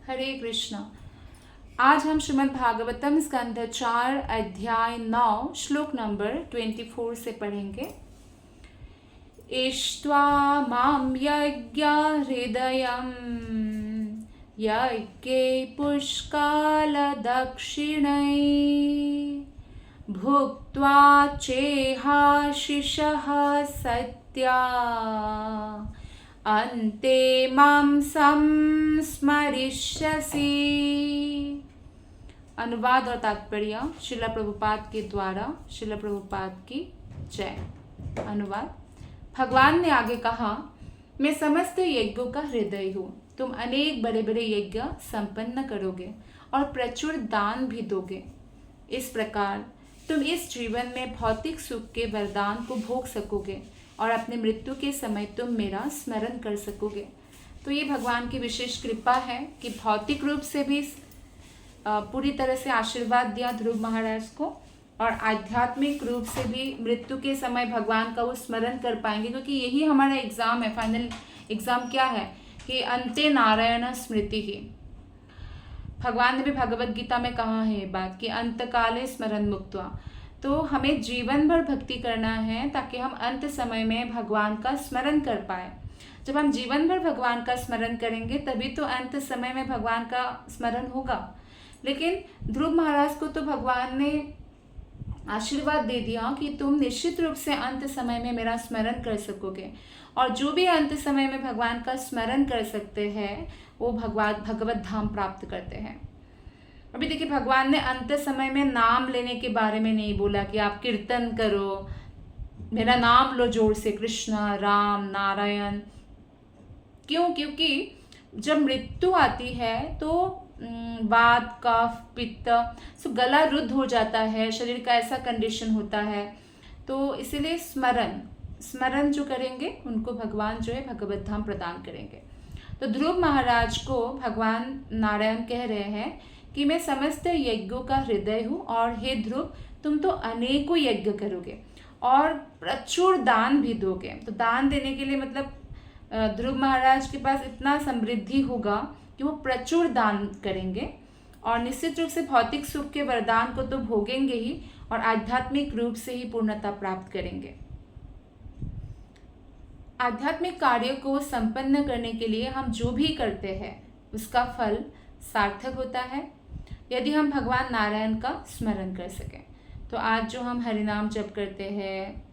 हरे कृष्णा। आज हम श्रीमद् भागवतम स्कंध 4 अध्याय 9 श्लोक नंबर 24 से पढ़ेंगे। इष्ट्वा मां यज्ञ हृदयम् यज्ञे पुष्कालदक्षिणै भुक्त्वा चेहाशिषः सत्या अन्ते मां संस्मरिष्यसि। अनुवाद और तात्पर्य श्रील प्रभुपाद के द्वारा। श्रील प्रभुपाद की जय। अनुवाद। भगवान ने आगे कहा, मैं समस्त यज्ञों का हृदय हूँ। तुम अनेक बड़े बड़े यज्ञ संपन्न करोगे और प्रचुर दान भी दोगे। इस प्रकार तुम इस जीवन में भौतिक सुख के वरदान को भोग सकोगे और अपने मृत्यु के समय तुम मेरा स्मरण कर सकोगे। तो ये भगवान की विशेष कृपा है कि भौतिक रूप से भी पूरी तरह से आशीर्वाद दिया ध्रुव महाराज को, और आध्यात्मिक रूप से भी मृत्यु के समय भगवान का वो स्मरण कर पाएंगे, क्योंकि यही हमारा एग्जाम है। फाइनल एग्जाम क्या है कि अंते नारायण स्मृति ही। भगवान ने भी भगवत गीता में कहा है ये बात कि अंत काले स्मरण मुक्त्वा। तो हमें जीवन भर भक्ति करना है ताकि हम अंत समय में भगवान का स्मरण कर पाए। जब हम जीवन भर भगवान का स्मरण करेंगे तभी तो अंत समय में भगवान का स्मरण होगा। लेकिन ध्रुव महाराज को तो भगवान ने आशीर्वाद दे दिया कि तुम निश्चित रूप से अंत समय में मेरा स्मरण कर सकोगे, और जो भी अंत समय में भगवान का स्मरण कर सकते हैं वो भगवत धाम प्राप्त करते हैं। अभी देखिए, भगवान ने अंत समय में नाम लेने के बारे में नहीं बोला कि आप कीर्तन करो, मेरा नाम लो जोर से, कृष्ण राम नारायण। क्यों? क्योंकि जब मृत्यु आती है तो वात कफ पित्त सो गला रुद्ध हो जाता है, शरीर का ऐसा कंडीशन होता है। तो इसीलिए स्मरण जो करेंगे उनको भगवान जो है भगवत धाम प्रदान करेंगे। तो ध्रुव महाराज को भगवान नारायण कह रहे हैं कि मैं समस्त यज्ञों का हृदय हूँ, और हे ध्रुव तुम तो अनेकों यज्ञ करोगे और प्रचुर दान भी दोगे। तो दान देने के लिए मतलब ध्रुव महाराज के पास इतना समृद्धि होगा कि वो प्रचुर दान करेंगे, और निश्चित रूप से भौतिक सुख के वरदान को तो भोगेंगे ही, और आध्यात्मिक रूप से ही पूर्णता प्राप्त करेंगे। आध्यात्मिक कार्य को संपन्न करने के लिए हम जो भी करते हैं उसका फल सार्थक होता है यदि हम भगवान नारायण का स्मरण कर सकें। तो आज जो हम हरिनाम जप करते हैं,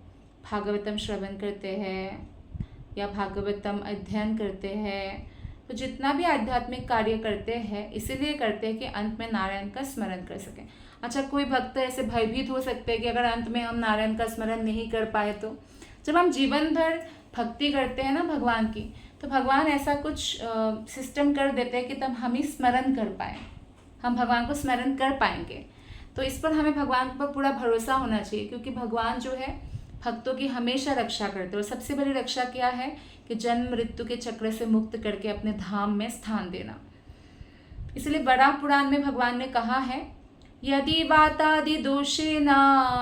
भागवतम श्रवण करते हैं या भागवतम अध्ययन करते हैं, तो जितना भी आध्यात्मिक कार्य करते हैं इसीलिए करते हैं कि अंत में नारायण का स्मरण कर सकें। अच्छा, कोई भक्त ऐसे भयभीत हो सकते हैं कि अगर अंत में हम नारायण का स्मरण नहीं कर पाए तो। जब हम जीवन भर भक्ति करते हैं ना भगवान की, तो भगवान ऐसा कुछ सिस्टम कर देते हैं कि तब हम ही स्मरण कर पाए, हम भगवान को स्मरण कर पाएंगे। तो इस पर हमें भगवान पर पूरा भरोसा होना चाहिए, क्योंकि भगवान जो है भक्तों की हमेशा रक्षा करते हैं। और सबसे बड़ी रक्षा क्या है कि जन्म मृत्यु के चक्र से मुक्त करके अपने धाम में स्थान देना। इसलिए बड़ा पुराण में भगवान ने कहा है, यदि वातादि दोषे न,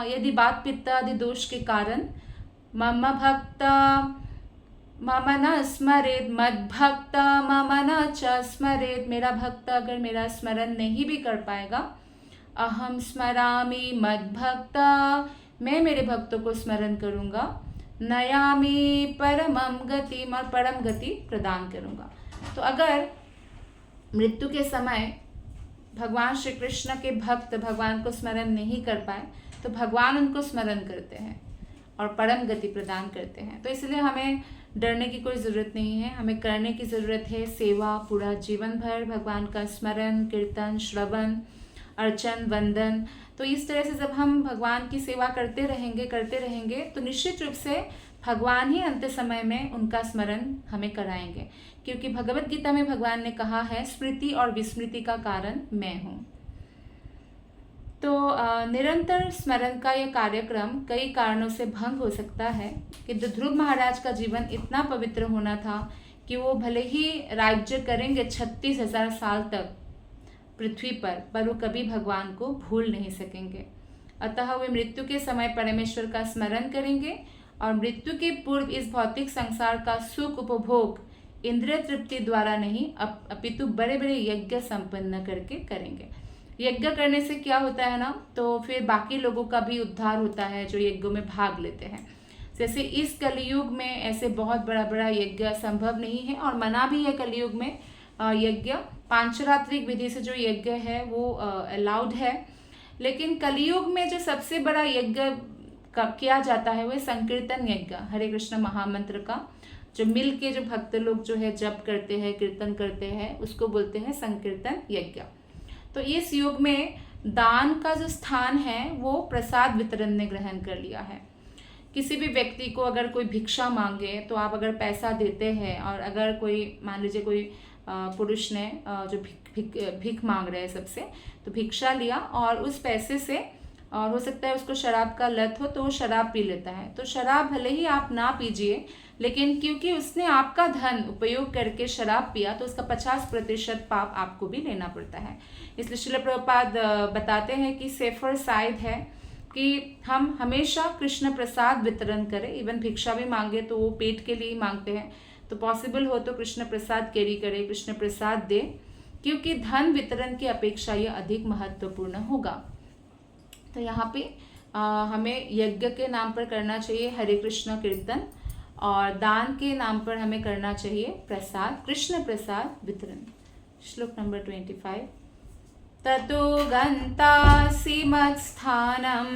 यदि बात पित्तादि दोष के कारण मम भक्त मम न स्मरेत मद्भक्त मम न च स्मरेत, मेरा भक्त अगर मेरा स्मरण नहीं भी कर पाएगा, अहम स्मरामि मद्भक्त, मैं मेरे भक्तों को स्मरण करूँगा, नयामि परमम गति, और परम गति प्रदान करूँगा। तो अगर मृत्यु के समय भगवान श्री कृष्ण के भक्त भगवान को स्मरण नहीं कर पाए तो भगवान उनको स्मरण करते हैं और परम गति प्रदान करते हैं। तो इसलिए हमें डरने की कोई ज़रूरत नहीं है, हमें करने की ज़रूरत है सेवा, पूरा जीवन भर भगवान का स्मरण, कीर्तन, श्रवण, अर्चन, वंदन। तो इस तरह से जब हम भगवान की सेवा करते रहेंगे तो निश्चित रूप से भगवान ही अंत समय में उनका स्मरण हमें कराएंगे, क्योंकि भगवत गीता में भगवान ने कहा है, स्मृति और विस्मृति का कारण मैं हूँ। तो निरंतर स्मरण का यह कार्यक्रम कई कारणों से भंग हो सकता है कि ध्रुव महाराज का जीवन इतना पवित्र होना था कि वो भले ही राज्य करेंगे 36,000 साल तक पृथ्वी पर वो कभी भगवान को भूल नहीं सकेंगे। अतः वे मृत्यु के समय परमेश्वर का स्मरण करेंगे और मृत्यु के पूर्व इस भौतिक संसार का सुख उपभोग इंद्रिय तृप्ति द्वारा नहीं अपितु बड़े बड़े यज्ञ संपन्न करके करेंगे। यज्ञ करने से क्या होता है ना, तो फिर बाकी लोगों का भी उद्धार होता है जो यज्ञों में भाग लेते हैं। जैसे इस कलयुग में ऐसे बहुत बड़ा बड़ा यज्ञ संभव नहीं है और मना भी है कलयुग में यज्ञ। पांचरात्रिक विधि से जो यज्ञ है वो अलाउड है, लेकिन कलयुग में जो सबसे बड़ा यज्ञ किया जाता है वो संकीर्तन यज्ञ, हरे कृष्ण महामंत्र का जो मिल के जो भक्त लोग जो है जप करते हैं, कीर्तन करते हैं, उसको बोलते हैं संकीर्तन यज्ञ। तो इस युग में दान का जो स्थान है वो प्रसाद वितरण ने ग्रहण कर लिया है। किसी भी व्यक्ति को अगर कोई भिक्षा मांगे तो आप अगर पैसा देते हैं, और अगर कोई मान लीजिए कोई पुरुष ने जो भीख मांग रहे हैं सबसे, तो भिक्षा लिया और उस पैसे से, और हो सकता है उसको शराब का लत हो तो वो शराब पी लेता है, तो शराब भले ही आप ना पीजिए, लेकिन क्योंकि उसने आपका धन उपयोग करके शराब पिया तो उसका 50% पाप आपको भी लेना पड़ता है। इसलिए श्रील प्रभुपाद बताते हैं कि सेफर साइड है कि हम हमेशा कृष्ण प्रसाद वितरण करें। इवन भिक्षा भी मांगे तो वो पेट के लिए ही मांगते हैं, तो पॉसिबल हो तो कृष्ण प्रसाद कैरी करें, कृष्ण प्रसाद दे, क्योंकि धन वितरण की अपेक्षा यह अधिक महत्वपूर्ण होगा। तो यहाँ पे हमें यज्ञ के नाम पर करना चाहिए हरे कृष्ण कीर्तन, और दान के नाम पर हमें करना चाहिए प्रसाद, कृष्ण प्रसाद वितरण। श्लोक नंबर 25। ततो गन्तासि मत्स्थानं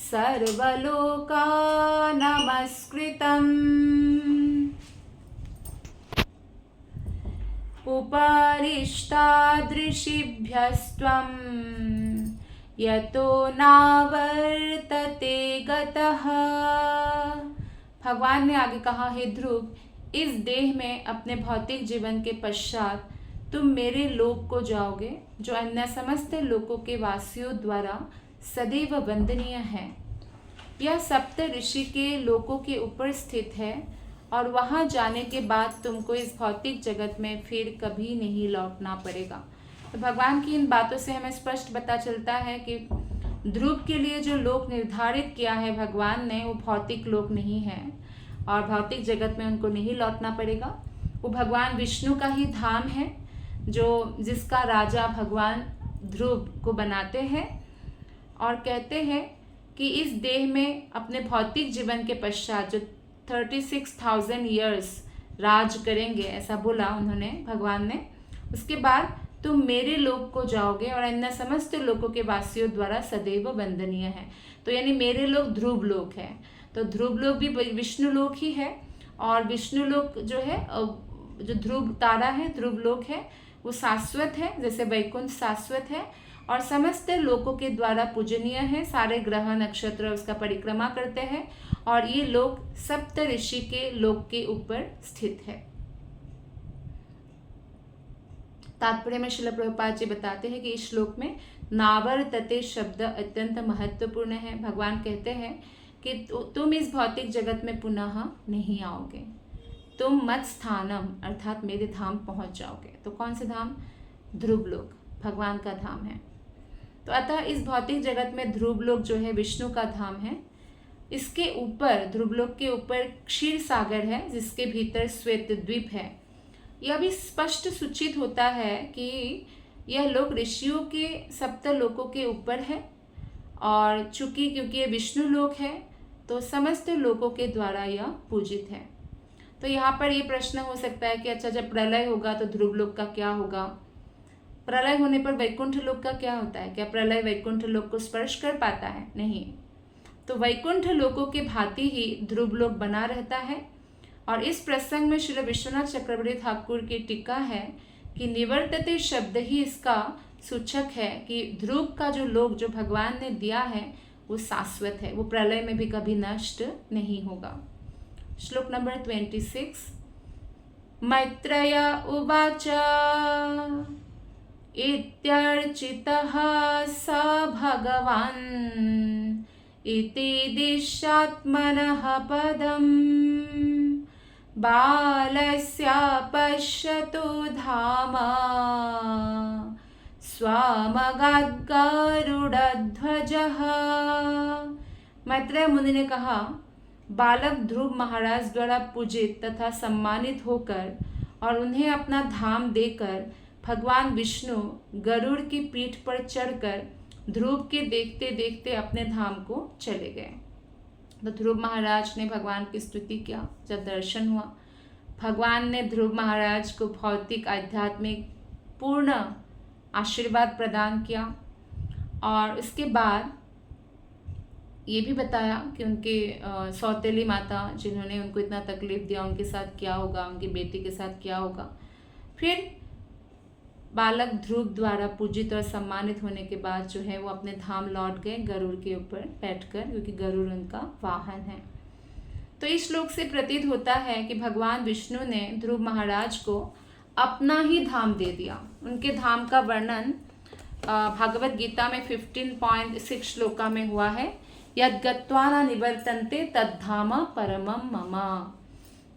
सर्वलोका नमस्कृतम् उपरिष्टादृशिभ्यस्त्वं यतो नावर्तते गतः। भगवान ने आगे कहा, हे ध्रुव, इस देह में अपने भौतिक जीवन के पश्चात तुम मेरे लोक को जाओगे जो अन्य समस्त लोकों के वासियों द्वारा सदैव वंदनीय है। यह सप्त ऋषि के लोकों के ऊपर स्थित है और वहाँ जाने के बाद तुमको इस भौतिक जगत में फिर कभी नहीं लौटना पड़ेगा। तो भगवान की इन बातों से हमें स्पष्ट पता चलता है कि ध्रुव के लिए जो लोक निर्धारित किया है भगवान ने, वो भौतिक लोक नहीं है और भौतिक जगत में उनको नहीं लौटना पड़ेगा। वो भगवान विष्णु का ही धाम है, जो जिसका राजा भगवान ध्रुव को बनाते हैं और कहते हैं कि इस देह में अपने भौतिक जीवन के पश्चात जो 36,000 ईयर्स राज करेंगे, ऐसा बोला उन्होंने भगवान ने। उसके बाद तुम मेरे लोक को जाओगे और अन्य समस्त लोकों के वासियों द्वारा सदैव वंदनीय है। तो यानी मेरे लोक ध्रुव लोक है, तो ध्रुव लोक भी विष्णु लोक ही है, और विष्णु लोक जो है, जो ध्रुव तारा है, ध्रुव लोक है, वो शाश्वत है, जैसे वैकुंठ शाश्वत है और समस्त लोकों के द्वारा पूजनीय है। सारे ग्रह नक्षत्र उसका परिक्रमा करते हैं और ये लोक सप्त ऋषि के लोक के ऊपर स्थित है। तात्पर्य में श्रील प्रभुपाद जी बताते हैं कि इस श्लोक में नावर्तते शब्द अत्यंत महत्वपूर्ण है। भगवान कहते हैं कि तुम इस भौतिक जगत में पुनः नहीं आओगे, तुम मत स्थानम अर्थात मेरे धाम पहुंच जाओगे। तो कौन से धाम? ध्रुव लोक, भगवान का धाम है। तो अतः इस भौतिक जगत में ध्रुव लोक जो है विष्णु का धाम है। इसके ऊपर, ध्रुव लोक के ऊपर क्षीर सागर है जिसके भीतर श्वेत द्वीप है। यह भी स्पष्ट सूचित होता है कि यह लोक ऋषियों के सप्त लोकों के ऊपर है, और चूंकि क्योंकि यह विष्णु लोक है तो समस्त लोकों के द्वारा यह पूजित है। तो यहाँ पर ये प्रश्न हो सकता है कि अच्छा, जब प्रलय होगा तो ध्रुव लोक का क्या होगा? प्रलय होने पर वैकुंठ लोक का क्या होता है? क्या प्रलय वैकुंठ लोक को स्पर्श कर पाता है? नहीं। तो वैकुंठ लोकों के भांति ही ध्रुव लोक बना रहता है। और इस प्रसंग में श्री विश्वनाथ चक्रवर्ती ठाकुर की टीका है कि निवर्तते शब्द ही इसका सूचक है कि ध्रुव का जो लोक जो भगवान ने दिया है वो शाश्वत है, वो प्रलय में भी कभी नष्ट नहीं होगा। श्लोक नंबर 26। मैत्रेय उवाच इत्यर्चितः स भगवान् इति दिशात्मनः पदम् बालस्य पश्यतु धाम स्वमगाद्गरुडध्वजः। मैत्रेय मुनि ने कहा, बालक ध्रुव महाराज द्वारा पूजित तथा सम्मानित होकर और उन्हें अपना धाम देकर भगवान विष्णु गरुड़ की पीठ पर चढ़कर ध्रुव के देखते देखते अपने धाम को चले गए। तो ध्रुव महाराज ने भगवान की स्तुति किया। जब दर्शन हुआ, भगवान ने ध्रुव महाराज को भौतिक आध्यात्मिक पूर्ण आशीर्वाद प्रदान किया और उसके बाद ये भी बताया कि उनके सौतेली माता जिन्होंने उनको इतना तकलीफ दिया उनके साथ क्या होगा, उनकी बेटी के साथ क्या होगा। फिर बालक ध्रुव द्वारा पूजित और सम्मानित होने के बाद जो है वो अपने धाम लौट गए गरुड़ के ऊपर बैठकर, क्योंकि गरुड़ उनका वाहन है। तो इस श्लोक से प्रतीत होता है कि भगवान विष्णु ने ध्रुव महाराज को अपना ही धाम दे दिया। उनके धाम का वर्णन भागवत गीता में 15.6 श्लोका में हुआ है, यद गत्वा न निवर्तन्ते तद्धाम परमम मम।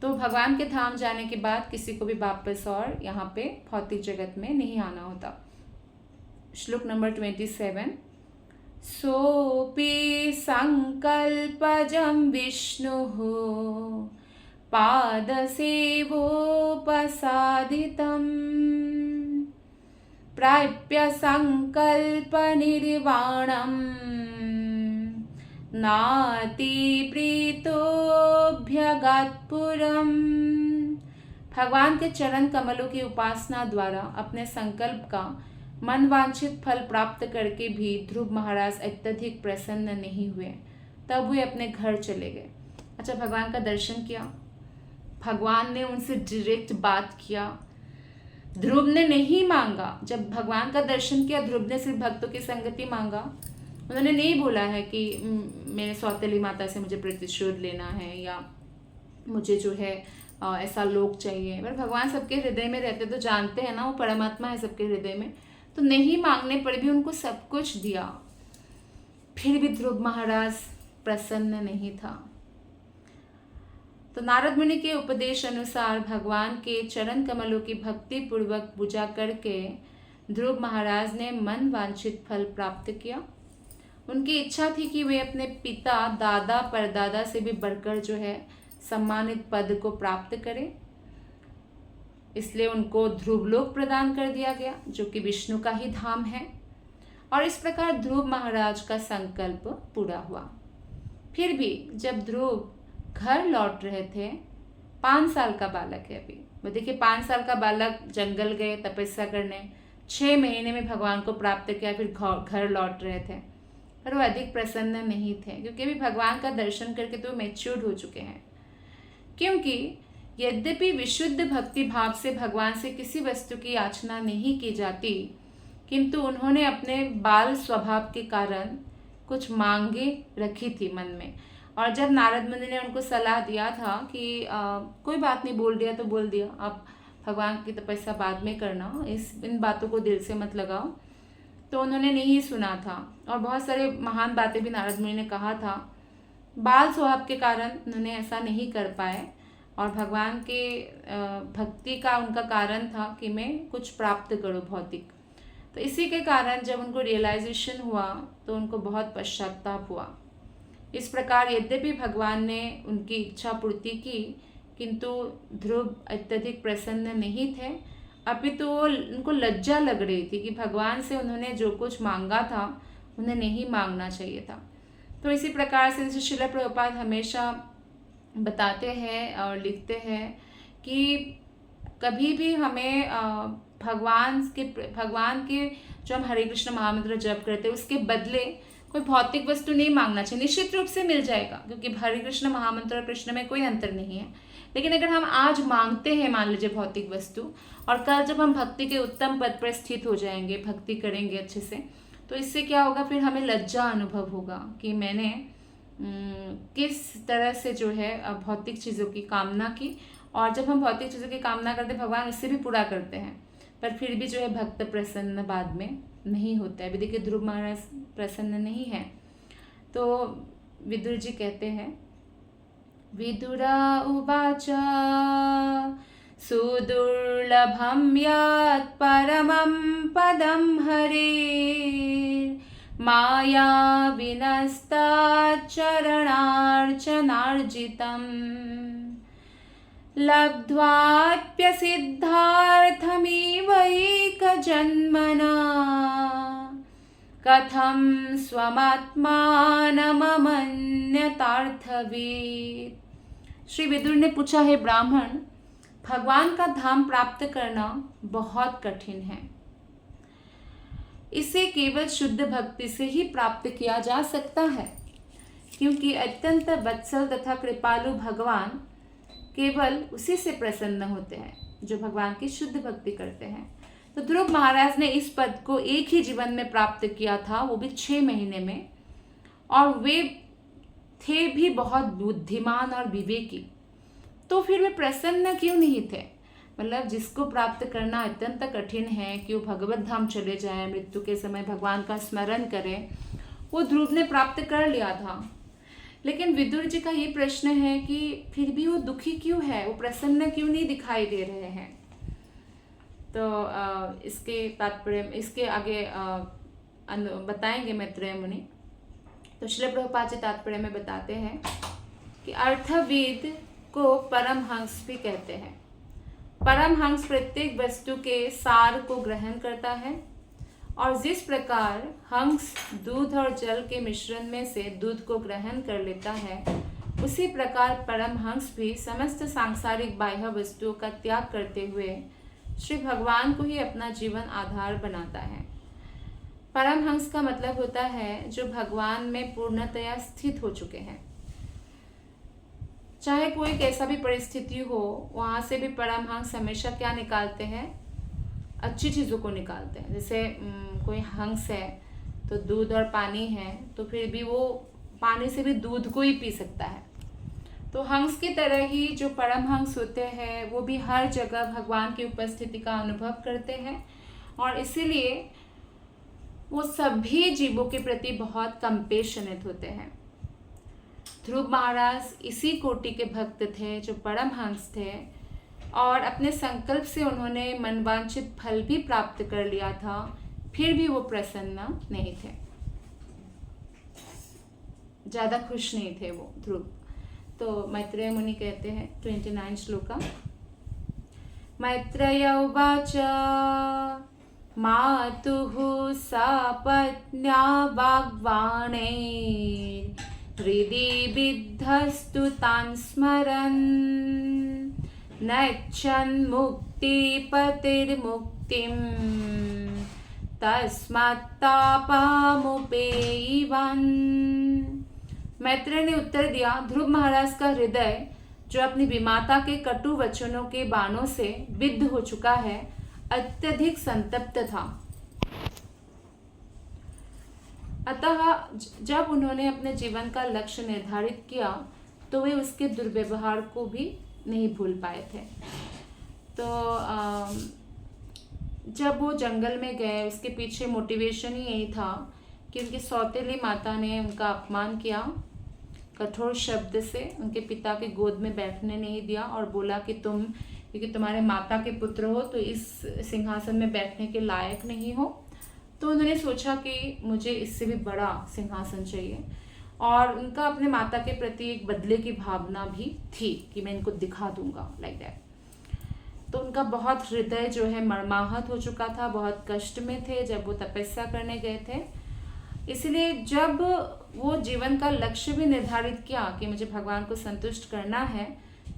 तो भगवान के धाम जाने के बाद किसी को भी वापस और यहाँ पे भौतिक जगत में नहीं आना होता। श्लोक नंबर 27, सोपि संकल्पजं विष्णुः पादसेवोपसादितं प्राप्य संकल्पनिर्वाणम् नातिप्रीतोऽभ्यगात्पुरम्। भगवान के चरण कमलों की उपासना द्वारा अपने संकल्प का मन वांछित फल प्राप्त करके भी ध्रुव महाराज अत्यधिक प्रसन्न नहीं हुए। तब वे अपने घर चले गए। अच्छा, भगवान का दर्शन किया, भगवान ने उनसे डायरेक्ट बात किया। ध्रुव ने नहीं मांगा। जब भगवान का दर्शन किया, ध्रुव ने सिर्फ भक्तों की संगति मांगा। उन्होंने नहीं बोला है कि मेरे सौतेली माता से मुझे प्रतिशोध लेना है या मुझे जो है ऐसा लोक चाहिए। पर भगवान सबके हृदय में रहते, तो जानते हैं ना, वो परमात्मा है सबके हृदय में। तो नहीं मांगने पर भी उनको सब कुछ दिया। फिर भी ध्रुव महाराज प्रसन्न नहीं था। तो नारद मुनि के उपदेश अनुसार भगवान के चरण कमलों की भक्ति पूर्वक पूजा करके ध्रुव महाराज ने मन वांछित फल प्राप्त किया। उनकी इच्छा थी कि वे अपने पिता, दादा, परदादा से भी बढ़कर जो है सम्मानित पद को प्राप्त करें। इसलिए उनको ध्रुवलोक प्रदान कर दिया गया, जो कि विष्णु का ही धाम है। और इस प्रकार ध्रुव महाराज का संकल्प पूरा हुआ। फिर भी जब ध्रुव घर लौट रहे थे, 5 साल का बालक है अभी, वो देखिए 5 साल का बालक जंगल गए तपस्या करने, 6 महीने में भगवान को प्राप्त किया, फिर घर लौट रहे थे। पर वो अधिक प्रसन्न नहीं थे, क्योंकि अभी भगवान का दर्शन करके तो मैच्योर्ड हो चुके हैं। क्योंकि यद्यपि विशुद्ध भक्ति भाव से भगवान से किसी वस्तु की याचना नहीं की जाती, किंतु उन्होंने अपने बाल स्वभाव के कारण कुछ मांगे रखी थी मन में। और जब नारद मुनि ने उनको सलाह दिया था कि कोई बात नहीं, बोल दिया तो बोल दिया, आप भगवान की तपस्या बाद में करना, इन बातों को दिल से मत लगाओ, तो उन्होंने नहीं सुना था। और बहुत सारे महान बातें भी नारद मुनि ने कहा था। बाल स्वभाव के कारण उन्होंने ऐसा नहीं कर पाए। और भगवान के भक्ति का उनका कारण था कि मैं कुछ प्राप्त करूं भौतिक। तो इसी के कारण जब उनको रियलाइजेशन हुआ तो उनको बहुत पश्चाताप हुआ। इस प्रकार यद्यपि भगवान ने उनकी इच्छा पूर्ति की, किंतु ध्रुव अत्यधिक प्रसन्न नहीं थे। अभी तो उनको लज्जा लग रही थी कि भगवान से उन्होंने जो कुछ मांगा था उन्हें नहीं मांगना चाहिए था। तो इसी प्रकार से जैसे श्रील प्रभुपाद हमेशा बताते हैं और लिखते हैं कि कभी भी हमें भगवान के जो हम हरे कृष्ण महामंत्र जप करते हैं उसके बदले कोई भौतिक वस्तु नहीं मांगना चाहिए। निश्चित रूप से मिल जाएगा, क्योंकि हरे कृष्ण महामंत्र और कृष्ण में कोई अंतर नहीं है। लेकिन अगर हम आज मांगते हैं मान लीजिए भौतिक वस्तु, और कल जब हम भक्ति के उत्तम पद पर स्थित हो जाएंगे, भक्ति करेंगे अच्छे से, तो इससे क्या होगा, फिर हमें लज्जा अनुभव होगा कि मैंने किस तरह से जो है भौतिक चीज़ों की कामना की। और जब हम भौतिक चीज़ों की कामना करते हैं, भगवान उससे भी पूरा करते हैं, पर फिर भी जो है भक्त प्रसन्न बाद में नहीं होता है। अभी देखिए ध्रुव महाराज प्रसन्न नहीं है। तो विदुर जी कहते हैं, विदुरा उवाच सुदुर्लभं यत् परमं पदं हरेर् माया विनस्ताच्चरणार्चनार्जितम् लब्ध्वाप्यसिद्धार्थमिवैकजन्मना कथं स्वमात्मानमन्यतार्थवित्। श्री विदुर ने पूछा, है ब्राह्मण, भगवान का धाम प्राप्त करना बहुत कठिन है। इसे केवल शुद्ध भक्ति से ही प्राप्त किया जा सकता है, क्योंकि अत्यंत वत्सल तथा कृपालु भगवान केवल उसी से प्रसन्न होते हैं जो भगवान की शुद्ध भक्ति करते हैं। तो ध्रुव महाराज ने इस पद को एक ही जीवन में प्राप्त किया था, वो भी 6 महीने में, और वे थे भी बहुत बुद्धिमान और विवेकी। तो फिर वे प्रसन्न क्यों नहीं थे? मतलब जिसको प्राप्त करना अत्यंत कठिन है कि वो भगवत धाम चले जाए, मृत्यु के समय भगवान का स्मरण करें, वो ध्रुव ने प्राप्त कर लिया था। लेकिन विदुर जी का ये प्रश्न है कि फिर भी वो दुखी क्यों है, वो प्रसन्न क्यों नहीं दिखाई दे रहे हैं। तो इसके तात्पर्य, इसके आगे बताएंगे मैत्रेय मुनि। तो श्रील प्रभुपाद जी तात्पर्य में बताते हैं कि अर्थविद को परमहंस भी कहते हैं। परमहंस प्रत्येक वस्तु के सार को ग्रहण करता है, और जिस प्रकार हंस दूध और जल के मिश्रण में से दूध को ग्रहण कर लेता है, उसी प्रकार परमहंस भी समस्त सांसारिक बाह्य वस्तुओं का त्याग करते हुए श्री भगवान को ही अपना जीवन आधार बनाता है। परमहंस का मतलब होता है जो भगवान में पूर्णतया स्थित हो चुके हैं। चाहे कोई कैसा भी परिस्थिति हो, वहाँ से भी परमहंस हमेशा क्या निकालते हैं? अच्छी चीज़ों को निकालते हैं। जैसे कोई हंस है तो दूध और पानी है, तो फिर भी वो पानी से भी दूध को ही पी सकता है। तो हंस की तरह ही जो परमहंस होते हैं वो भी हर जगह भगवान की उपस्थिति का अनुभव करते हैं, और इसीलिए वो सभी जीवों के प्रति बहुत कंपेशनेट होते हैं। ध्रुव महाराज इसी कोटि के भक्त थे जो परमहंस थे, और अपने संकल्प से उन्होंने मनवांछित फल भी प्राप्त कर लिया था, फिर भी वो प्रसन्न नहीं थे, ज़्यादा खुश नहीं थे वो ध्रुव। तो मैत्रेय मुनि कहते हैं 29 श्लोका। मैत्रेय उवाच मातुः सपत्न्या वाग्वाणे हृदि विद्धस्तु तान् स्मरन् नच्छन् मुक्तिपतिर्मुक्तिं तस्मात्तापामुपेयिवन्। मैत्रेय ने उत्तर दिया, ध्रुव महाराज का हृदय जो अपनी विमाता के कटु वचनों के बाणों से विद्ध हो चुका है, अत्यधिक संतप्त था। अतः जब उन्होंने अपने जीवन का लक्ष्य निर्धारित किया तो वे उसके दुर्व्यवहार को भी नहीं भूल पाए थे। तो जब वो जंगल में गए, उसके पीछे मोटिवेशन ही यही था कि उनकी सौतेली माता ने उनका अपमान किया, कठोर शब्द से उनके पिता की गोद में बैठने नहीं दिया, और बोला कि तुम, क्योंकि तुम्हारे माता के पुत्र हो, तो इस सिंहासन में बैठने के लायक नहीं हो। तो उन्होंने सोचा कि मुझे इससे भी बड़ा सिंहासन चाहिए, और उनका अपने माता के प्रति एक बदले की भावना भी थी कि मैं इनको दिखा दूंगा, लाइक दैट। तो उनका बहुत हृदय जो है मर्माहत हो चुका था, बहुत कष्ट में थे जब वो तपस्या करने गए थे। इसलिए जब वो जीवन का लक्ष्य भी निर्धारित किया कि मुझे भगवान को संतुष्ट करना है,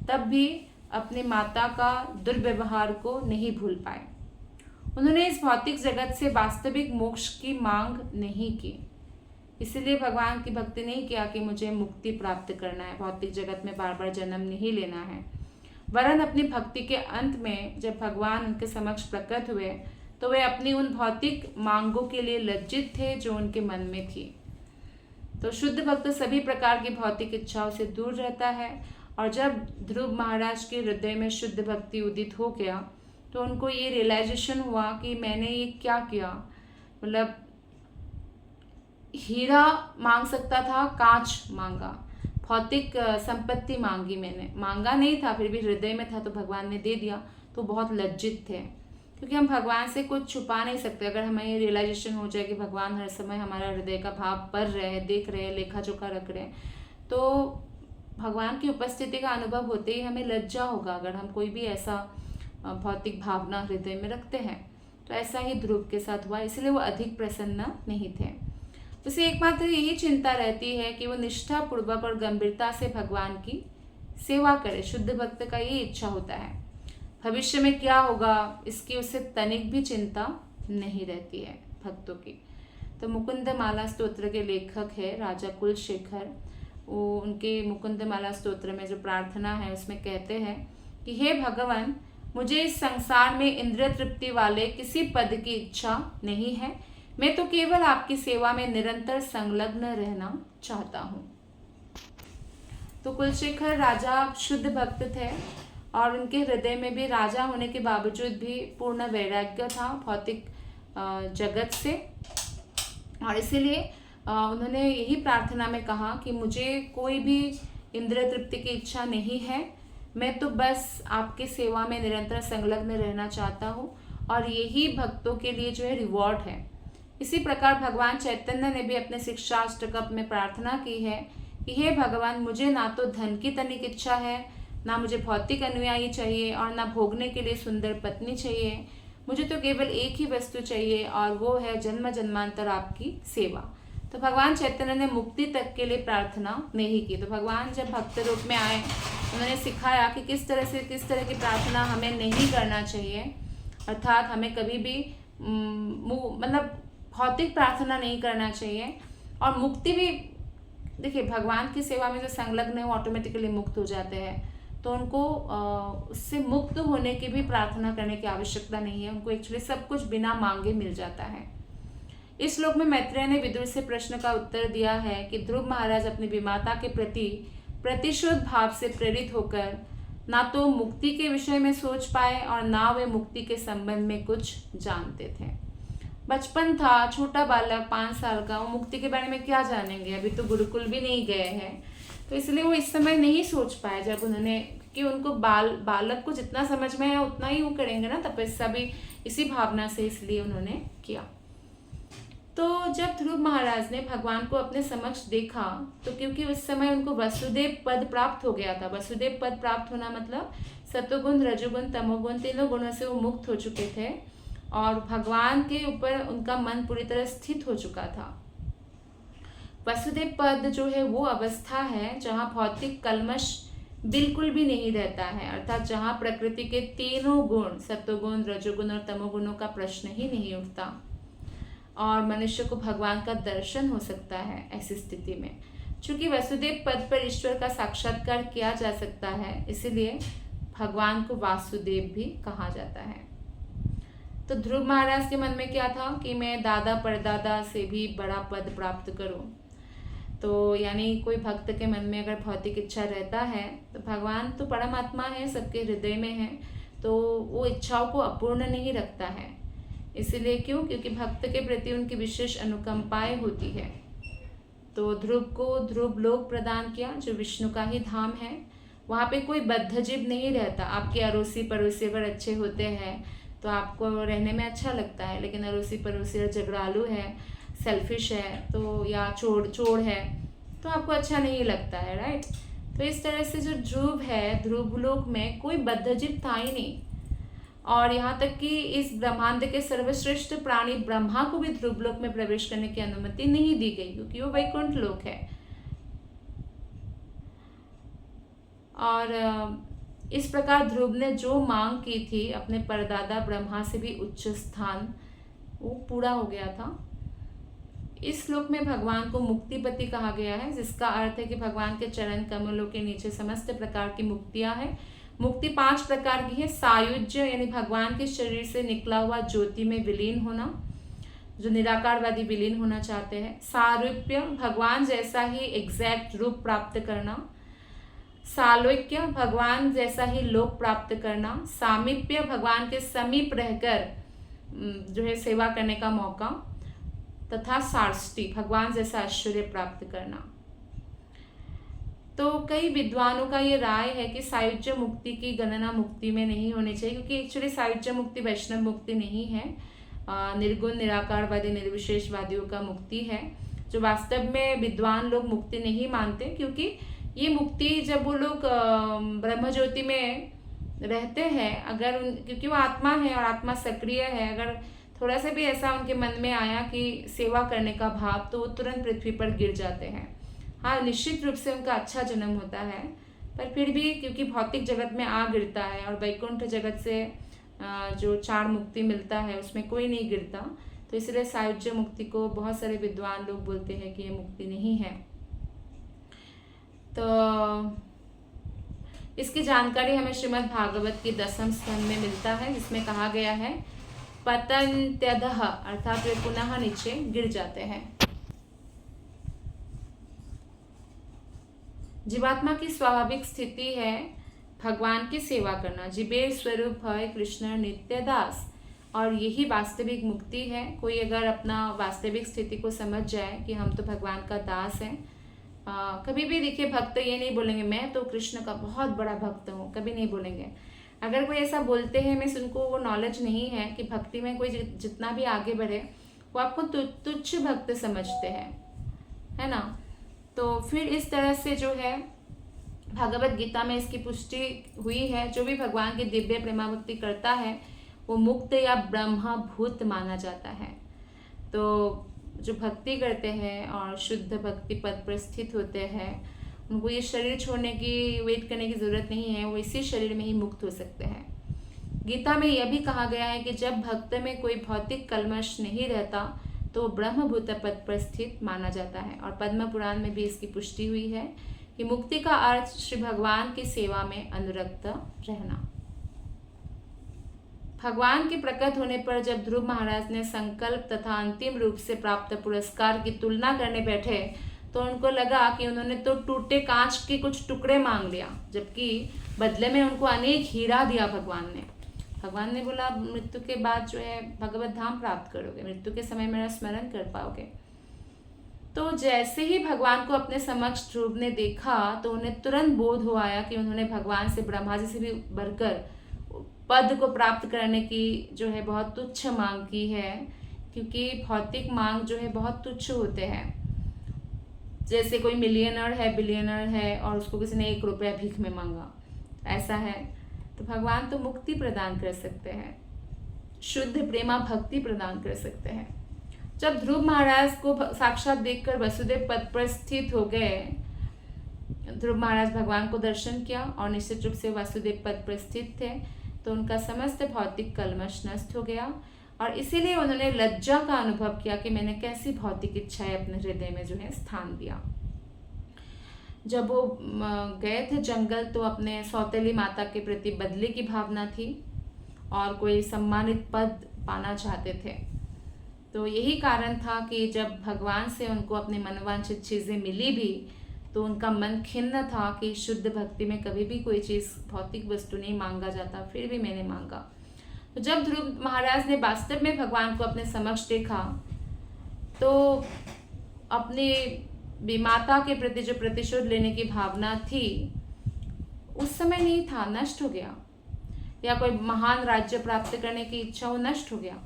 तब भी अपनी माता का दुर्व्यवहार को नहीं भूल पाए। उन्होंने इस भौतिक जगत से वास्तविक मोक्ष की मांग नहीं की, इसलिए भगवान की भक्ति नहीं किया कि मुझे मुक्ति प्राप्त करना है, भौतिक जगत में बार बार जन्म नहीं लेना है। वरन अपनी भक्ति के अंत में जब भगवान उनके समक्ष प्रकट हुए तो वे अपनी उन भौतिक मांगों के लिए लज्जित थे जो उनके मन में थी। तो शुद्ध भक्त सभी प्रकार की भौतिक इच्छाओं से दूर रहता है, और जब ध्रुव महाराज के हृदय में शुद्ध भक्ति उदित हो गया तो उनको ये रियलाइजेशन हुआ कि मैंने ये क्या किया। मतलब हीरा मांग सकता था, कांच मांगा, भौतिक संपत्ति मांगी, मैंने मांगा नहीं था, फिर भी हृदय में था तो भगवान ने दे दिया। तो बहुत लज्जित थे। क्योंकि हम भगवान से कुछ छुपा नहीं सकते। अगर हमें ये रियलाइजेशन हो जाए कि भगवान हर समय हमारा हृदय का भाव पढ़ रहे हैं, देख रहे हैं, लेखा जोखा रख रहे हैं, तो भगवान की उपस्थिति का अनुभव होते ही हमें लज्जा होगा अगर हम कोई भी ऐसा भौतिक भावना हृदय में रखते हैं। तो ऐसा ही ध्रुव के साथ हुआ, इसलिए वो अधिक प्रसन्न नहीं थे। उसे एकमात्र यही चिंता रहती है कि वो निष्ठा पूर्वक और गंभीरता से भगवान की सेवा करे। शुद्ध भक्त का ये इच्छा होता है। भविष्य में क्या होगा इसकी उसे तनिक भी चिंता नहीं रहती है भक्तों की। तो मुकुंद माला स्तोत्र के लेखक है राजा कुलशेखर। वो उनके मुकुंद माला स्तोत्र में जो प्रार्थना है उसमें कहते हैं कि हे भगवान, मुझे इस संसार में इंद्रिय तृप्ति वाले किसी पद की इच्छा नहीं है। मैं तो केवल आपकी सेवा में निरंतर संलग्न रहना चाहता हूँ। तो कुलशेखर राजा शुद्ध भक्त थे और उनके हृदय में भी राजा होने के बावजूद भी पूर्ण वैराग्य था भौतिक जगत से। और इसीलिए उन्होंने यही प्रार्थना में कहा कि मुझे कोई भी इंद्रिय तृप्ति की इच्छा नहीं है। मैं तो बस आपके सेवा में निरंतर संलग्न रहना चाहता हूँ और यही भक्तों के लिए जो है रिवॉर्ड है। इसी प्रकार भगवान चैतन्य ने भी अपने शिक्षाष्टकम में प्रार्थना की है कि हे भगवान, मुझे ना तो धन की तनिक इच्छा है, ना मुझे भौतिक अनुयायी चाहिए और ना भोगने के लिए सुंदर पत्नी चाहिए। मुझे तो केवल एक ही वस्तु चाहिए और वो है जन्म जन्मांतर आपकी सेवा। तो भगवान चैतन्य ने मुक्ति तक के लिए प्रार्थना नहीं की। तो भगवान जब भक्त रूप में आए, उन्होंने सिखाया कि किस तरह की प्रार्थना हमें नहीं करना चाहिए। अर्थात हमें कभी भी मतलब भौतिक प्रार्थना नहीं करना चाहिए। और मुक्ति भी देखिए, भगवान की सेवा में जो संलग्न है वो ऑटोमेटिकली मुक्त हो जाते हैं। तो उनको उससे मुक्त होने की भी प्रार्थना करने की आवश्यकता नहीं है। उनको एक्चुअली सब कुछ बिना मांगे मिल जाता है। इस श्लोक में मैत्रेय ने विदुर से प्रश्न का उत्तर दिया है कि ध्रुव महाराज अपनी विमाता के प्रति प्रतिशोध भाव से प्रेरित होकर ना तो मुक्ति के विषय में सोच पाए और ना वे मुक्ति के संबंध में कुछ जानते थे। बचपन था, छोटा बालक 5 साल का, वो मुक्ति के बारे में क्या जानेंगे, अभी तो गुरुकुल भी नहीं गए हैं। तो इसलिए वो इस समय नहीं सोच पाए जब उन्होंने, कि उनको बालक को जितना समझ में है उतना ही वो करेंगे ना, तपस्या भी इसी भावना से इसलिए उन्होंने किया। तो जब ध्रुव महाराज ने भगवान को अपने समक्ष देखा, तो क्योंकि उस समय उनको वसुदेव पद प्राप्त हो गया था। वसुदेव पद प्राप्त होना मतलब सतोगुण, रजोगुण, तमोगुण तीनों गुणों से वो मुक्त हो चुके थे और भगवान के ऊपर उनका मन पूरी तरह स्थित हो चुका था। वसुदेव पद जो है वो अवस्था है जहाँ भौतिक कल्मश बिल्कुल भी नहीं रहता है। अर्थात जहाँ प्रकृति के तीनों गुण, सत्वगुण, रजोगुण और तमोगुणों का प्रश्न ही नहीं उठता और मनुष्य को भगवान का दर्शन हो सकता है ऐसी स्थिति में। चूंकि वसुदेव पद पर ईश्वर का साक्षात्कार किया जा सकता है, इसीलिए भगवान को वासुदेव भी कहा जाता है। तो ध्रुव महाराज के मन में क्या था कि मैं दादा परदादा से भी बड़ा पद प्राप्त करूं। तो यानी कोई भक्त के मन में अगर भौतिक इच्छा रहता है तो भगवान तो परमात्मा है, सबके हृदय में है, तो वो इच्छाओं को अपूर्ण नहीं रखता है। इसलिए क्यों? क्योंकि भक्त के प्रति उनकी विशेष अनुकंपाएं होती है। तो ध्रुव को ध्रुव लोक प्रदान किया जो विष्णु का ही धाम है। वहाँ पे कोई बद्धजीव नहीं रहता। आपके अड़ोसी पड़ोसी अगर अच्छे होते हैं तो आपको रहने में अच्छा लगता है, लेकिन अड़ोसी पड़ोसी अगर झगड़ालू है, सेल्फिश है, तो या चोर है, तो आपको अच्छा नहीं लगता है, राइट। तो इस तरह से जो ध्रुव है, ध्रुव लोक में कोई बद्धजीव था ही नहीं। और यहाँ तक कि इस ब्रह्मांड के सर्वश्रेष्ठ प्राणी ब्रह्मा को भी ध्रुव लोक में प्रवेश करने की अनुमति नहीं दी गई, क्योंकि वो वैकुंठ लोक है। और इस प्रकार ध्रुव ने जो मांग की थी अपने परदादा ब्रह्मा से भी उच्च स्थान, वो पूरा हो गया था। इस श्लोक में भगवान को मुक्तिपति कहा गया है, जिसका अर्थ है कि भगवान के चरण कमलों के नीचे समस्त प्रकार की मुक्तियां हैं। मुक्ति 5 प्रकार की है। सायुज्य यानी भगवान के शरीर से निकला हुआ ज्योति में विलीन होना, जो निराकारवादी विलीन होना चाहते हैं। सारूप्य भगवान जैसा ही एग्जैक्ट रूप प्राप्त करना। सालोक्य भगवान जैसा ही लोक प्राप्त करना। सामीप्य भगवान के समीप रहकर जो है सेवा करने का मौका, तथा सार्ष्टि भगवान जैसा ऐश्वर्य प्राप्त करना। तो कई विद्वानों का ये राय है कि सायुज्य मुक्ति की गणना मुक्ति में नहीं होनी चाहिए, क्योंकि एक्चुअली सायुज्य मुक्ति वैष्णव मुक्ति नहीं है, निर्गुण निराकारवादी निर्विशेषवादियों का मुक्ति है, जो वास्तव में विद्वान लोग मुक्ति नहीं मानते। क्योंकि ये मुक्ति जब वो लोग ब्रह्म ज्योति में रहते हैं, अगर क्योंकि वो आत्मा है और आत्मा सक्रिय है, अगर थोड़ा सा भी ऐसा उनके मन में आया कि सेवा करने का भाव, तो वो तुरंत पृथ्वी पर गिर जाते हैं। हाँ, निश्चित रूप से उनका अच्छा जन्म होता है, पर फिर भी क्योंकि भौतिक जगत में आ गिरता है और वैकुंठ जगत से जो चार मुक्ति मिलता है उसमें कोई नहीं गिरता, तो इसलिए सायुज्य मुक्ति को बहुत सारे विद्वान लोग बोलते हैं कि ये मुक्ति नहीं है। तो इसकी जानकारी हमें श्रीमद् भागवत की 10वें स्कंद में मिलता है, जिसमें कहा गया है पतन्त्यधः, अर्थात वे पुनः नीचे गिर जाते हैं। जीवात्मा की स्वाभाविक स्थिति है भगवान की सेवा करना। जीवेर स्वरूप है कृष्ण नित्य दास, और यही वास्तविक मुक्ति है। कोई अगर अपना वास्तविक स्थिति को समझ जाए कि हम तो भगवान का दास हैं, कभी भी देखिए भक्त ये नहीं बोलेंगे मैं तो कृष्ण का बहुत बड़ा भक्त हूँ, कभी नहीं बोलेंगे। अगर कोई ऐसा बोलते हैं, मीन्स उनको वो नॉलेज नहीं है कि भक्ति में कोई जितना भी आगे बढ़े वो आपको तुच्छ भक्त समझते हैं, है ना। तो फिर इस तरह से जो है भगवत गीता में इसकी पुष्टि हुई है, जो भी भगवान की दिव्य प्रेमा भक्ति करता है वो मुक्त या ब्रह्मभूत माना जाता है। तो जो भक्ति करते हैं और शुद्ध भक्ति पद पर स्थित होते हैं, उनको ये शरीर छोड़ने की वेट करने की जरूरत नहीं है, वो इसी शरीर में ही मुक्त हो सकते हैं। गीता में यह भी कहा गया है कि जब भक्त में कोई भौतिक कल्मश नहीं रहता तो ब्रह्मभूत पद पर स्थित माना जाता है। और पद्म पुराण में भी इसकी पुष्टि हुई है कि मुक्ति का अर्थ श्री भगवान की सेवा में अनुरक्त रहना। भगवान के प्रकट होने पर जब ध्रुव महाराज ने संकल्प तथा अंतिम रूप से प्राप्त पुरस्कार की तुलना करने बैठे तो उनको लगा कि उन्होंने तो टूटे कांच के कुछ टुकड़े मांग लिया, जबकि बदले में उनको अनेक हीरा दिया भगवान ने। भगवान ने बोला मृत्यु के बाद जो है भगवत धाम प्राप्त करोगे, मृत्यु के समय मेरा स्मरण कर पाओगे। तो जैसे ही भगवान को अपने समक्ष ध्रुव ने देखा तो उन्हें तुरंत बोध हो आया कि उन्होंने भगवान से ब्रह्मा जी से भी बढ़कर पद को प्राप्त करने की जो है बहुत तुच्छ मांग की है, क्योंकि भौतिक मांग जो है बहुत तुच्छ होते हैं। जैसे कोई मिलियनर है, बिलियनर है और उसको किसी ने 1 रुपया भीख में मांगा, ऐसा है। तो भगवान तो मुक्ति प्रदान कर सकते हैं, शुद्ध प्रेमा भक्ति प्रदान कर सकते हैं। जब ध्रुव महाराज को साक्षात देखकर वसुदेव पद पर स्थित हो गए, ध्रुव महाराज भगवान को दर्शन किया और निश्चित रूप से वासुदेव पद पर स्थित थे, तो उनका समस्त भौतिक कल्मश नष्ट हो गया और इसीलिए उन्होंने लज्जा का अनुभव किया कि मैंने कैसी भौतिक इच्छाएं अपने हृदय में जो है स्थान दिया। जब वो गए थे जंगल तो अपने सौतेली माता के प्रति बदले की भावना थी और कोई सम्मानित पद पाना चाहते थे। तो यही कारण था कि जब भगवान से उनको अपने मनवांछित चीज़ें मिली भी तो उनका मन खिन्न था कि शुद्ध भक्ति में कभी भी कोई चीज़ भौतिक वस्तु नहीं मांगा जाता, फिर भी मैंने मांगा। तो जब ध्रुव महाराज ने वास्तव में भगवान को अपने समक्ष देखा तो अपनी माता के प्रति जो प्रतिशोध लेने की भावना थी उस समय नहीं था, नष्ट हो गया, या कोई महान राज्य प्राप्त करने की इच्छा वो नष्ट हो गया।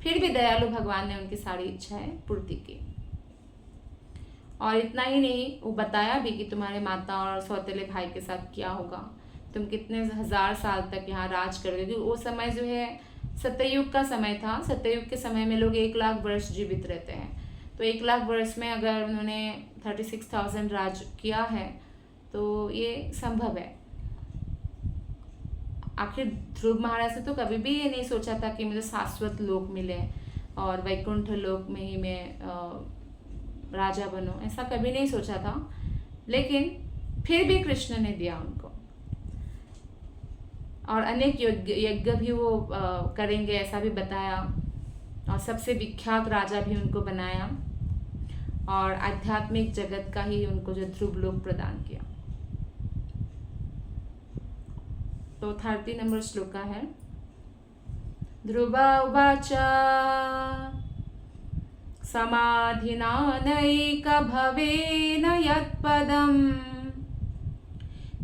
फिर भी दयालु भगवान ने उनकी सारी इच्छाएं पूर्ति की। और इतना ही नहीं, वो बताया भी कि तुम्हारे माता और सौतेले भाई के साथ क्या होगा, तुम कितने 1000 साल तक यहाँ राज करोगे। क्योंकि वो समय जो है सत्ययुग का समय था। सत्ययुग के समय में लोग 1 लाख वर्ष जीवित रहते हैं, तो 1 लाख वर्ष में अगर उन्होंने 36,000 राज किया है तो ये संभव है। आखिर ध्रुव महाराज ने तो कभी भी ये नहीं सोचा था कि मुझे शाश्वत लोक मिले और वैकुंठ लोक में ही मैं राजा बनूं, ऐसा कभी नहीं सोचा था। लेकिन फिर भी कृष्ण ने दिया उनको, और अनेक यज्ञ भी वो करेंगे ऐसा भी बताया, और सबसे विख्यात राजा भी उनको बनाया, और आध्यात्मिक जगत का ही उनको जो ध्रुव लोक प्रदान किया। तो 30 नंबर श्लोक है। ध्रुव उवाच समाधिना नैक भवेन यत्पदम्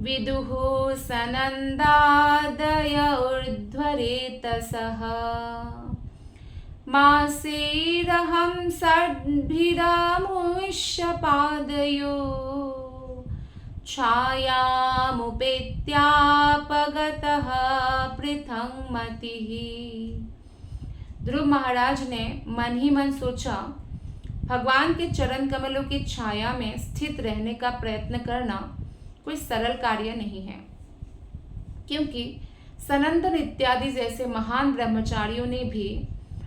विदुः सनन्दादय ऊर्ध्वरेतसः मासेदहं षड्भिरामुष्य पादयो छायामुपेत्यापगतः पृथङ्मतिः। ध्रुव महाराज ने मन ही मन सोचा, भगवान के चरण कमलों की छाया में स्थित रहने का प्रयत्न करना कोई सरल कार्य नहीं है, क्योंकि सनंदन इत्यादि जैसे महान ब्रह्मचारियों ने भी,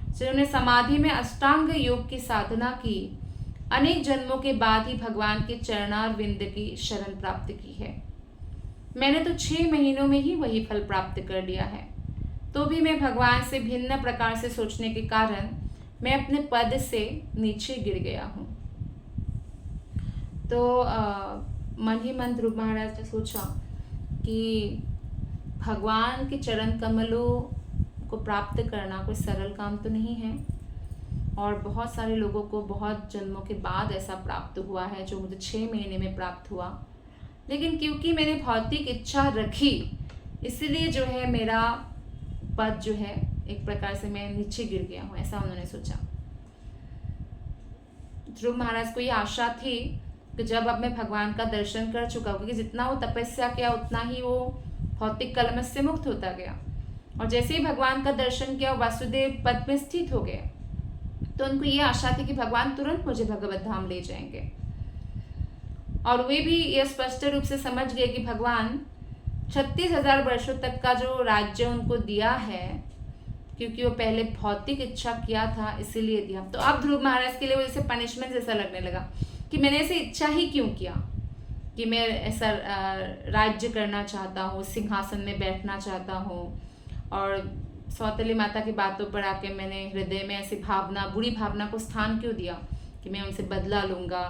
जिन्होंने समाधि में अष्टांग योग की साधना की, अनेक जन्मों के बाद ही भगवान के चरणारविंद की शरण प्राप्त की है। मैंने तो 6 महीनों में ही वही फल प्राप्त कर लिया है, तो भी मैं भगवान से भिन्न प्रकार से सोचने के कारण मैं अपने पद से नीचे गिर गया हूँ। तो मन ही मन ध्रुव महाराज ने सोचा कि भगवान के चरण कमलों को प्राप्त करना कोई सरल काम तो नहीं है, और बहुत सारे लोगों को बहुत जन्मों के बाद ऐसा प्राप्त हुआ है जो मुझे 6 महीने में प्राप्त हुआ। लेकिन क्योंकि मैंने भौतिक इच्छा रखी, इसलिए जो है मेरा पद जो है एक प्रकार से मैं नीचे गिर गया हूँ, ऐसा उन्होंने सोचा। ध्रुव महाराज को ये आशा थी कि जब अब मैं भगवान का दर्शन कर चुका हूँ, क्योंकि जितना वो तपस्या किया उतना ही वो भौतिक कलमश से मुक्त होता गया, और जैसे ही भगवान का दर्शन किया वासुदेव पद में स्थित हो गए, तो उनको ये आशा थी कि भगवान तुरंत मुझे भगवत धाम ले जाएंगे। और वे भी ये स्पष्ट रूप से समझ गए कि भगवान 36,000 वर्षों तक का जो राज्य उनको दिया है, क्योंकि वो पहले भौतिक इच्छा किया था इसीलिए दिया। तो अब ध्रुव महाराज के लिए वो जैसे पनिशमेंट जैसा लगने लगा कि मैंने ऐसे इच्छा ही क्यों किया कि मैं ऐसा राज्य करना चाहता हूँ, सिंहासन में बैठना चाहता हूँ, और सौतेली माता की बातों पर आके मैंने हृदय में ऐसी भावना, बुरी भावना को स्थान क्यों दिया कि मैं उनसे बदला लूँगा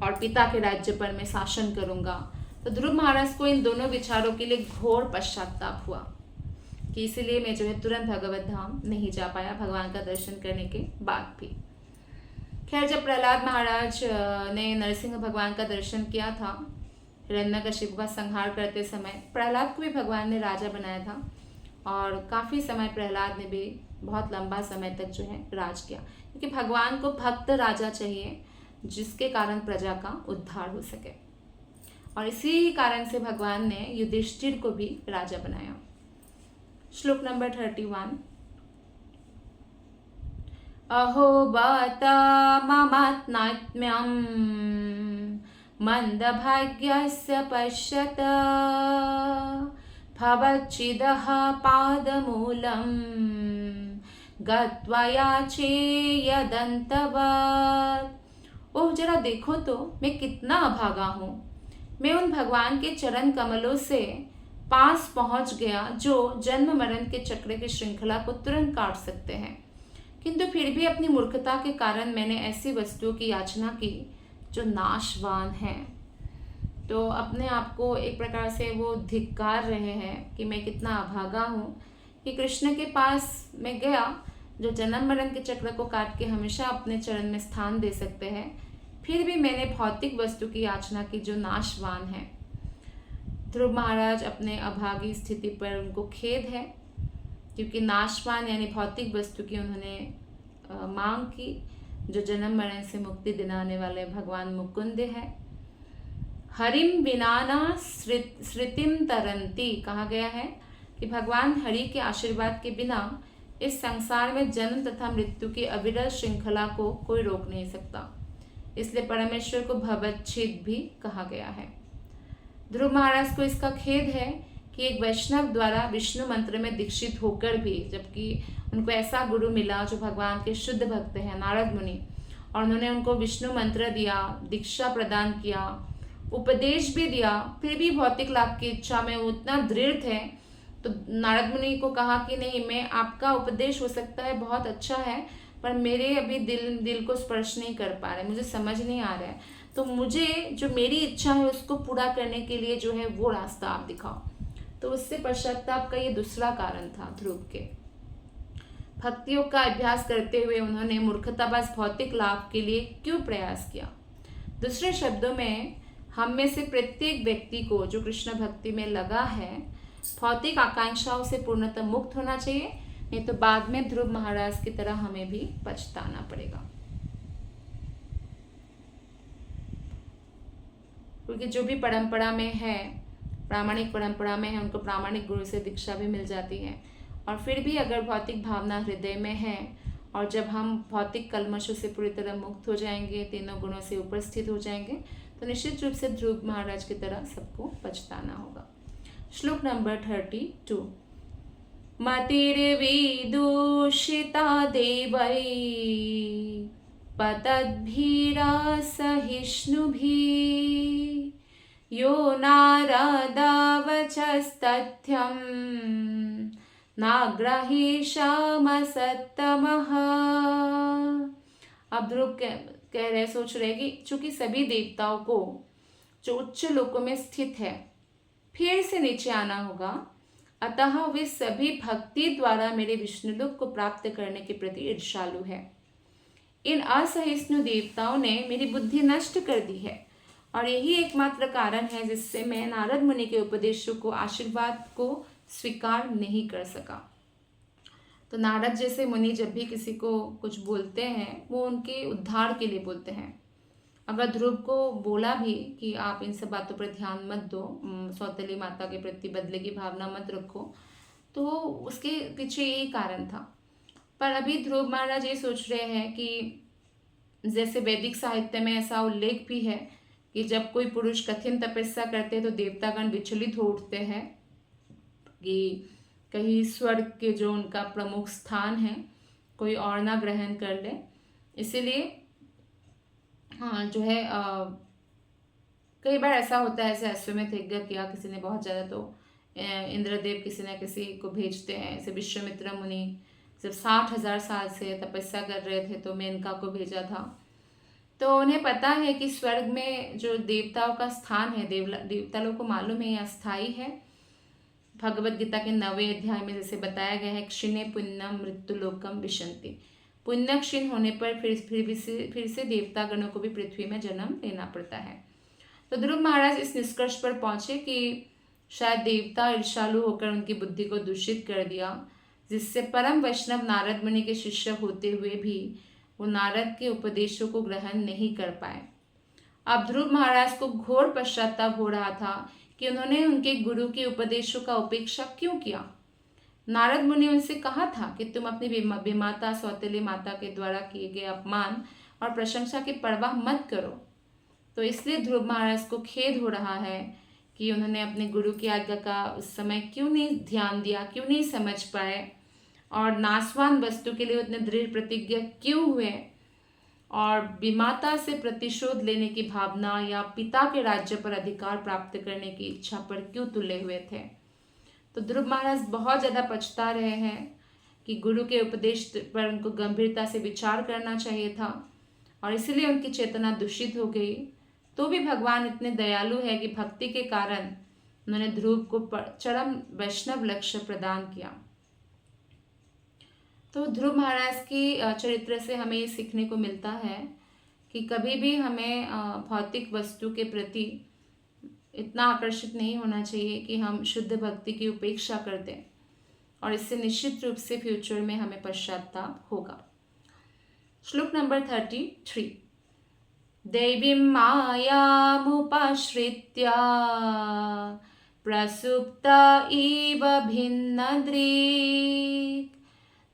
और पिता के राज्य पर मैं शासन करूँगा। तो ध्रुव महाराज को इन दोनों विचारों के लिए घोर पश्चाताप हुआ कि इसीलिए मैं जो है तुरंत भगवत धाम नहीं जा पाया भगवान का दर्शन करने के बाद भी। खैर, जब प्रहलाद महाराज ने नरसिंह भगवान का दर्शन किया था, हिरण्यकशिपु का संहार करते समय प्रहलाद को भी भगवान ने राजा बनाया था, और काफ़ी समय प्रहलाद ने भी बहुत लंबा समय तक जो है राज किया, क्योंकि भगवान को भक्त राजा चाहिए जिसके कारण प्रजा का उद्धार हो सके, और इसी कारण से भगवान ने युधिष्ठिर को भी राजा बनाया। श्लोक नंबर 31। अहो बत ममात्म्यं मंदभाग्यस्य पश्यत भवच्चिदः पादमूलं गत्वा याचेयदन्तवत्। ओह, जरा देखो तो मैं कितना अभागा हूँ। मैं उन भगवान के चरण कमलों से पास पहुँच गया जो जन्म मरण के चक्र की श्रृंखला को तुरंत काट सकते हैं, किंतु फिर भी अपनी मूर्खता के कारण मैंने ऐसी वस्तुओं की याचना की जो नाशवान हैं। तो अपने आप को एक प्रकार से वो धिक्कार रहे हैं कि मैं कितना अभागा हूँ कि कृष्ण के पास मैं गया जो जन्म मरण के चक्र को काट के हमेशा अपने चरण में स्थान दे सकते हैं, फिर भी मैंने भौतिक वस्तु की याचना की जो नाशवान है। ध्रुव महाराज अपने अभागी स्थिति पर उनको खेद है, क्योंकि नाशवान यानी भौतिक वस्तु की उन्होंने मांग की जो जन्म मरण से मुक्ति दिलाने वाले भगवान मुकुंद है। हरिम विनाना श्रुतिम तरंती, कहा गया है कि भगवान हरि के आशीर्वाद के बिना इस संसार में जन्म तथा मृत्यु की अविरल श्रृंखला को कोई रोक नहीं सकता, इसलिए परमेश्वर को भवच्छिद भी कहा गया है। ध्रुव महाराज को इसका खेद है कि एक वैष्णव द्वारा विष्णु मंत्र में दीक्षित होकर भी, जबकि उनको ऐसा गुरु मिला जो भगवान के शुद्ध भक्त हैं, नारद मुनि, और उन्होंने उनको विष्णु मंत्र दिया, दीक्षा प्रदान किया, उपदेश भी दिया, फिर भी भौतिक लाभ की इच्छा में वो उतना दृढ़ थे। तो नारद मुनि को कहा कि नहीं, मैं आपका उपदेश हो सकता है बहुत अच्छा है, पर मेरे अभी दिल को स्पर्श नहीं कर पा रहे, मुझे समझ नहीं आ रहा है, तो मुझे जो मेरी इच्छा है उसको पूरा करने के लिए जो है वो रास्ता आप दिखाओ। तो उससे पश्चाताप का ये दूसरा कारण था ध्रुव के। भक्तियों का अभ्यास करते हुए उन्होंने मूर्खतावश भौतिक लाभ के लिए क्यों प्रयास किया। दूसरे शब्दों में हम में से प्रत्येक व्यक्ति को जो कृष्ण भक्ति में लगा है भौतिक आकांक्षाओं से पूर्णतः मुक्त होना चाहिए, नहीं तो बाद में ध्रुव महाराज की तरह हमें भी पछताना पड़ेगा। क्योंकि जो भी परंपरा में है, प्रामाणिक परंपरा में है, उनको प्रामाणिक गुरु से दीक्षा भी मिल जाती है। और फिर भी अगर भौतिक भावना हृदय में है और जब हम भौतिक कल्मशों से पूरी तरह मुक्त हो जाएंगे, तीनों गुणों से ऊपर स्थित हो जाएंगे, तो निश्चित रूप से ध्रुव महाराज की तरह सबको पछताना होगा। श्लोक नंबर 32। मतिर्विदूषिता देवै पतद्भिरासहिष्णुभिः यो नारदावचस्तथ्यं नाग्रहीषामसत्तमः। अब ध्रुव कह रहे, सोच रहे कि चूंकि सभी देवताओं को जो उच्च लोकों में स्थित है फिर से नीचे आना होगा, अतः वे सभी भक्ति द्वारा मेरे विष्णुलोक को प्राप्त करने के प्रति ईर्ष्यालु है। इन असहिष्णु देवताओं ने मेरी बुद्धि नष्ट कर दी है और यही एकमात्र कारण है जिससे मैं नारद मुनि के उपदेशों को, आशीर्वाद को स्वीकार नहीं कर सका। तो नारद जैसे मुनि जब भी किसी को कुछ बोलते हैं वो उनके उद्धार के लिए बोलते हैं। अगर ध्रुव को बोला भी कि आप इन सब बातों पर ध्यान मत दो, सौतेली माता के प्रति बदले की भावना मत रखो, तो उसके पीछे यही कारण था। पर अभी ध्रुव महाराज ये सोच रहे हैं कि जैसे वैदिक साहित्य में ऐसा उल्लेख भी है कि जब कोई पुरुष कठिन तपस्या करते हैं तो देवतागण विचलित हो उठते हैं कि कहीं स्वर्ग के जो उनका प्रमुख स्थान है कोई और ना ग्रहण कर ले। इसीलिए हाँ जो है कई बार ऐसा होता है, ऐसे अश्वमेध यज्ञ किया किसी ने बहुत ज़्यादा, तो इंद्रदेव किसी न किसी को भेजते हैं। ऐसे विश्वामित्र मुनि जब 60,000 साल से तपस्या कर रहे थे तो मेनका को भेजा था। तो उन्हें पता है कि स्वर्ग में जो देवताओं का स्थान है, देवता लोगों को मालूम है यह अस्थायी है। भगवत गीता के 9वें अध्याय में जैसे बताया गया है, क्षीणे पुण्यम मृत्युलोकम विशंति, पुण्य क्षीण होने पर फिर से देवतागणों को भी पृथ्वी में जन्म लेना पड़ता है। तो ध्रुव महाराज इस निष्कर्ष पर पहुंचे कि शायद देवता ईर्ष्यालु होकर उनकी बुद्धि को दूषित कर दिया, जिससे परम वैष्णव नारद मुनि के शिष्य होते हुए भी वो नारद के उपदेशों को ग्रहण नहीं कर पाए। अब ध्रुव महाराज को घोर पश्चाताप हो रहा था कि उन्होंने उनके गुरु के उपदेशों का उपेक्षा क्यों किया। नारद मुनि उनसे कहा था कि तुम अपनी विमाता सौतेली माता के द्वारा किए गए अपमान और प्रशंसा की परवाह मत करो। तो इसलिए ध्रुव महाराज को खेद हो रहा है कि उन्होंने अपने गुरु की आज्ञा का उस समय क्यों नहीं ध्यान दिया, क्यों नहीं समझ पाए, और नाशवान वस्तु के लिए उतने दृढ़ प्रतिज्ञा क्यों हुए, और विमाता से प्रतिशोध लेने की भावना या पिता के राज्य पर अधिकार प्राप्त करने की इच्छा पर क्यों तुले हुए थे। तो ध्रुव महाराज बहुत ज़्यादा पछता रहे हैं कि गुरु के उपदेश पर उनको गंभीरता से विचार करना चाहिए था और इसीलिए उनकी चेतना दूषित हो गई। तो भी भगवान इतने दयालु है कि भक्ति के कारण उन्होंने ध्रुव को चरम वैष्णव लक्ष्य प्रदान किया। तो ध्रुव महाराज की चरित्र से हमें ये सीखने को मिलता है कि कभी भी हमें भौतिक वस्तु के प्रति इतना आकर्षित नहीं होना चाहिए कि हम शुद्ध भक्ति की उपेक्षा कर दें, और इससे निश्चित रूप से फ्यूचर में हमें पश्चाताप होगा। श्लोक नंबर 33। दैवीं मायामुपाश्रित्य प्रसुप्ता इव भिन्नदृक्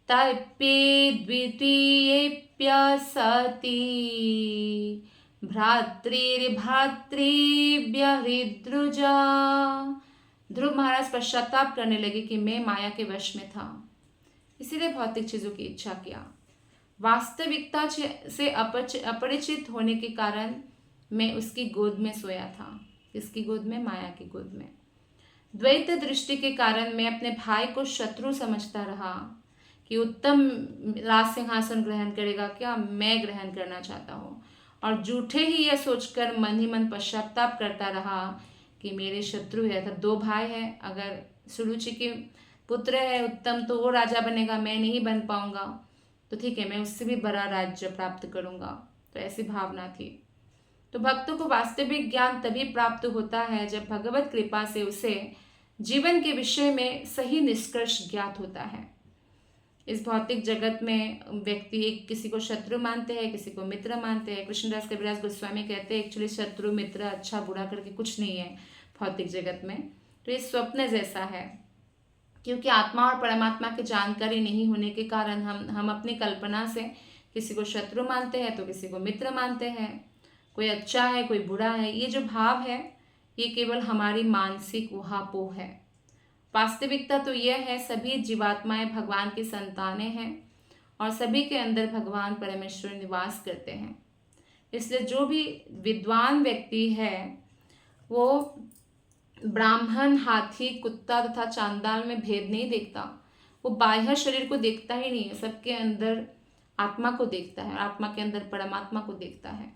तप्येद्वितीयेऽप्य सति भ्रातृर्भ्रातृव्यहृद्रुजा। ध्रुव महाराज पश्चाताप करने लगे कि मैं माया के वश में था, इसीलिए भौतिक चीजों की इच्छा किया। वास्तविकता से अपरिचित होने के कारण मैं उसकी गोद में सोया था। किसकी गोद में? माया की गोद में। द्वैत दृष्टि के कारण मैं अपने भाई को शत्रु समझता रहा कि उत्तम राज सिंहासन ग्रहण करेगा क्या, मैं ग्रहण करना चाहता हूँ, और झूठे ही यह सोचकर मन ही मन पश्चाताप करता रहा कि मेरे शत्रु है। तो 2 भाई हैं, अगर सुरुचि के पुत्र है उत्तम तो वो राजा बनेगा, मैं नहीं बन पाऊंगा, तो ठीक है मैं उससे भी बड़ा राज्य प्राप्त करूंगा। तो ऐसी भावना थी। तो भक्तों को वास्तविक ज्ञान तभी प्राप्त होता है जब भगवत कृपा से उसे जीवन के विषय में सही निष्कर्ष ज्ञात होता है। इस भौतिक जगत में व्यक्ति एक किसी को शत्रु मानते हैं, किसी को मित्र मानते हैं। कृष्णदास कविराज गोस्वामी कहते हैं एक्चुअली शत्रु मित्र अच्छा बुरा करके कुछ नहीं है भौतिक जगत में। तो ये स्वप्न जैसा है, क्योंकि आत्मा और परमात्मा की जानकारी नहीं होने के कारण हम अपनी कल्पना से किसी को शत्रु मानते हैं तो किसी को मित्र मानते हैं। कोई अच्छा है कोई बुरा है, ये जो भाव है ये केवल हमारी मानसिक ऊहापोह है। वास्तविकता तो यह है सभी जीवात्माएं भगवान की संतानें हैं और सभी के अंदर भगवान परमेश्वर निवास करते हैं। इसलिए जो भी विद्वान व्यक्ति है वो ब्राह्मण, हाथी, कुत्ता तथा चांडाल में भेद नहीं देखता। वो बाह्य शरीर को देखता ही नहीं है, सबके अंदर आत्मा को देखता है, आत्मा के अंदर परमात्मा को देखता है।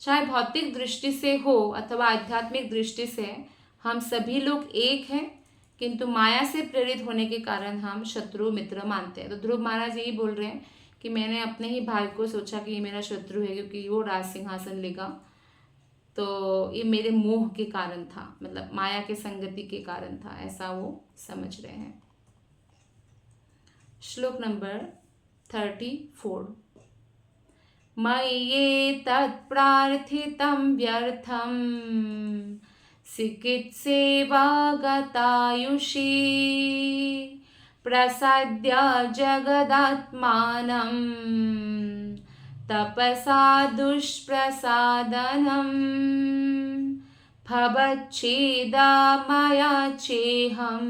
चाहे भौतिक दृष्टि से हो अथवा आध्यात्मिक दृष्टि से हम सभी लोग एक हैं, किंतु माया से प्रेरित होने के कारण हम शत्रु मित्र मानते हैं। तो ध्रुव महाराज यही बोल रहे हैं कि मैंने अपने ही भाई को सोचा कि ये मेरा शत्रु है क्योंकि वो राज सिंहासन लेगा, तो ये मेरे मोह के कारण था, मतलब माया के संगति के कारण था, ऐसा वो समझ रहे हैं। श्लोक नंबर 34। मयि तत्प्रार्थितं व्यर्थं चिकित्सेवा गतायुषी प्रसाद्य जगदात्मानं तपसा दुष्प्रसादनं भवच्छेदा मया चेहं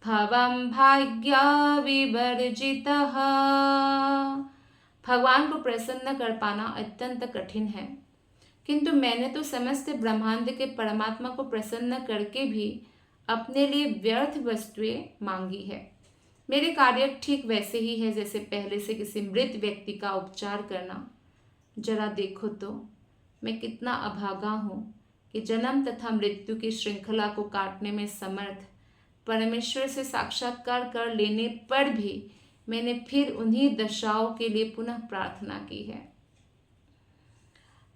भवं भाग्या विवर्जितः। भगवान को प्रसन्न कर पाना अत्यंत कठिन है, किंतु मैंने तो समस्त ब्रह्मांड के परमात्मा को प्रसन्न करके भी अपने लिए व्यर्थ वस्तुएं मांगी है। मेरे कार्य ठीक वैसे ही है जैसे पहले से किसी मृत व्यक्ति का उपचार करना। जरा देखो तो मैं कितना अभागा हूँ कि जन्म तथा मृत्यु की श्रृंखला को काटने में समर्थ परमेश्वर से साक्षात्कार कर लेने पर भी मैंने फिर उन्हीं दशाओं के लिए पुनः प्रार्थना की है।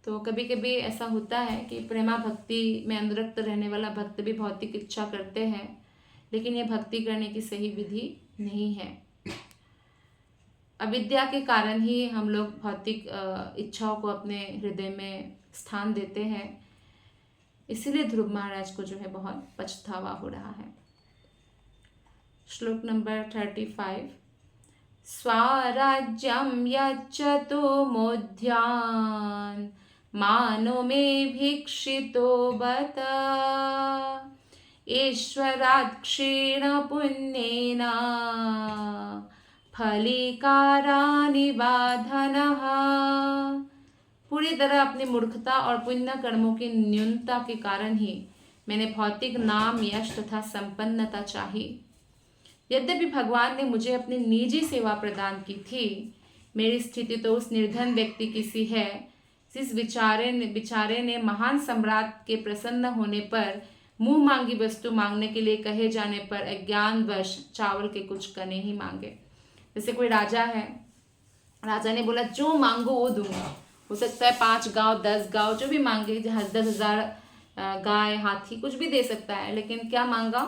तो कभी कभी ऐसा होता है कि प्रेमा भक्ति में अनुरक्त रहने वाला भक्त भी भौतिक इच्छा करते हैं, लेकिन ये भक्ति करने की सही विधि नहीं है। अविद्या के कारण ही हम लोग भौतिक इच्छाओं को अपने हृदय में स्थान देते हैं। इसीलिए ध्रुव महाराज को जो है बहुत पछतावा हो रहा है। श्लोक नंबर 35। स्वाराज्यं यच्चतो मोध्यान् मानो मे भीक्षितो बत ईश्वरात् क्षीण पुण्येन फलिकारानि बाधनः। पूरी तरह अपनी मूर्खता और पुण्य कर्मों की न्यूनता के कारण ही मैंने भौतिक नाम, यश तथा संपन्नता चाही। यद्यपि भगवान ने मुझे अपनी निजी सेवा प्रदान की थी, मेरी स्थिति तो उस निर्धन व्यक्ति की सी है जिस बेचारे ने महान सम्राट के प्रसन्न होने पर मुंह मांगी वस्तु मांगने के लिए कहे जाने पर अज्ञानवश चावल के कुछ कने ही मांगे। जैसे कोई राजा है, राजा ने बोला जो मांगो वो दूंगा। हो सकता है 5 गांव 10 गांव जो भी मांगे, 10,000 गाय, हाथी, कुछ भी दे सकता है, लेकिन क्या मांगा?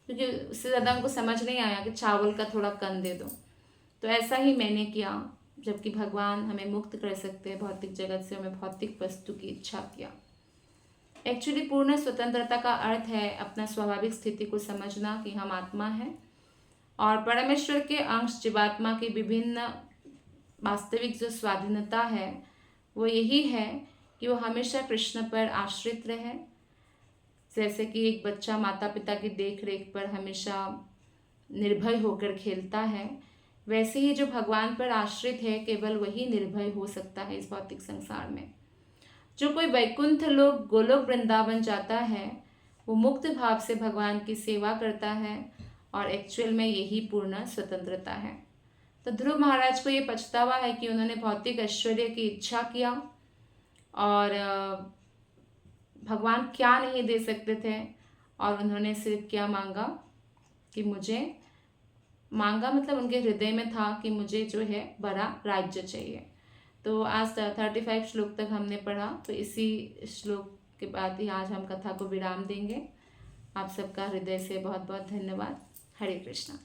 क्योंकि उससे ज़्यादा उनको समझ नहीं आया कि चावल का थोड़ा कन दे दो। तो ऐसा ही मैंने किया, जबकि भगवान हमें मुक्त कर सकते हैं भौतिक जगत से, हमें भौतिक वस्तु की इच्छा किया। एक्चुअली पूर्ण स्वतंत्रता का अर्थ है अपना स्वाभाविक स्थिति को समझना कि हम आत्मा हैं और परमेश्वर के अंश जीवात्मा की विभिन्न वास्तविक जो स्वाधीनता है वो यही है कि वो हमेशा कृष्ण पर आश्रित रहे। जैसे कि एक बच्चा माता पिता की देख रेख पर हमेशा निर्भय होकर खेलता है, वैसे ही जो भगवान पर आश्रित है केवल वही निर्भय हो सकता है इस भौतिक संसार में। जो कोई वैकुंठ लोक गोलोक वृंदावन जाता है वो मुक्त भाव से भगवान की सेवा करता है और एक्चुअल में यही पूर्ण स्वतंत्रता है। तो ध्रुव महाराज को ये पछतावा है कि उन्होंने भौतिक ऐश्वर्य की इच्छा किया और भगवान क्या नहीं दे सकते थे, और उन्होंने सिर्फ क्या मांगा कि मुझे मांगा, मतलब उनके हृदय में था कि मुझे जो है बड़ा राज्य चाहिए। तो आज 35 श्लोक तक हमने पढ़ा, तो इसी श्लोक के बाद ही आज हम कथा को विराम देंगे। आप सबका हृदय से बहुत बहुत धन्यवाद। हरे कृष्णा।